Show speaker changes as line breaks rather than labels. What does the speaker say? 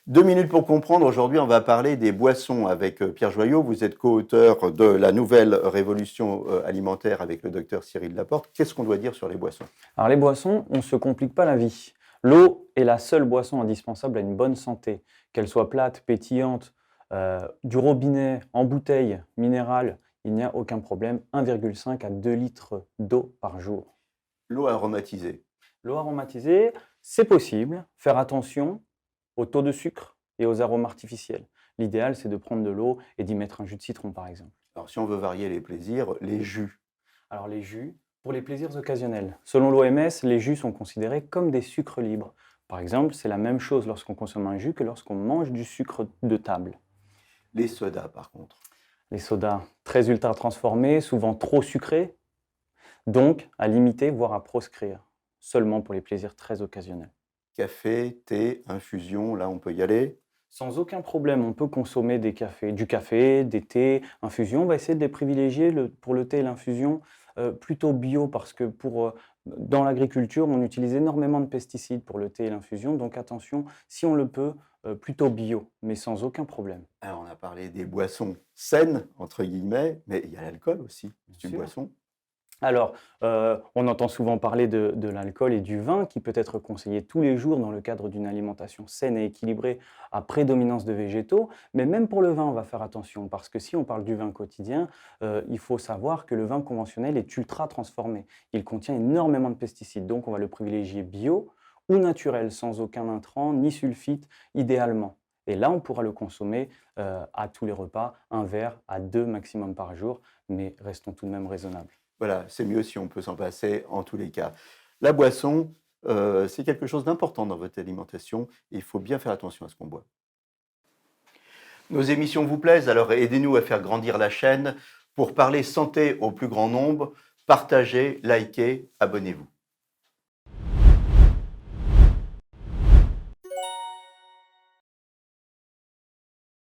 2 minutes pour comprendre. Aujourd'hui, on va parler des boissons avec Pierre Joyaux. Vous êtes co-auteur de La Nouvelle Révolution alimentaire avec le docteur Cyril Laporte. Qu'est-ce qu'on doit dire sur les boissons?
Alors les boissons, on ne se complique pas la vie. L'eau est la seule boisson indispensable à une bonne santé, qu'elle soit plate, pétillante, du robinet, en bouteille, minérale, il n'y a aucun problème. 1,5 à 2 litres d'eau par jour.
L'eau aromatisée.
L'eau aromatisée, c'est possible. Faire attention au taux de sucre et aux arômes artificiels. L'idéal, c'est de prendre de l'eau et d'y mettre un jus de citron, par exemple.
Alors, si on veut varier les plaisirs, les jus.
Alors les jus, pour les plaisirs occasionnels. Selon l'OMS, les jus sont considérés comme des sucres libres. Par exemple, c'est la même chose lorsqu'on consomme un jus que lorsqu'on mange du sucre de table.
Les sodas, par contre.
Les sodas, très ultra transformés, souvent trop sucrés, donc à limiter, voire à proscrire, seulement pour les plaisirs très occasionnels.
Café, thé, infusion, là, on peut y aller.
Sans aucun problème, on peut consommer du café, des thés, infusions. On va essayer de les privilégier pour le thé et l'infusion plutôt bio parce que dans l'agriculture, on utilise énormément de pesticides pour le thé et l'infusion. Donc attention, si on le peut, plutôt bio, mais sans aucun problème.
Alors, on a parlé des boissons saines, entre guillemets, mais il y a l'alcool aussi.
Bien
C'est une
sûr.
boisson.
Alors, on entend souvent parler de l'alcool et du vin qui peut être conseillé tous les jours dans le cadre d'une alimentation saine et équilibrée à prédominance de végétaux. Mais même pour le vin, on va faire attention parce que si on parle du vin quotidien, il faut savoir que le vin conventionnel est ultra transformé. Il contient énormément de pesticides, donc on va le privilégier bio ou naturel, sans aucun intrant ni sulfite, idéalement. Et là, on pourra le consommer à tous les repas, un verre à deux maximum par jour, mais restons tout de même raisonnables.
Voilà, c'est mieux si on peut s'en passer en tous les cas. La boisson, c'est quelque chose d'important dans votre alimentation et il faut bien faire attention à ce qu'on boit. Nos émissions vous plaisent, alors aidez-nous à faire grandir la chaîne pour parler santé au plus grand nombre. Partagez, likez, abonnez-vous.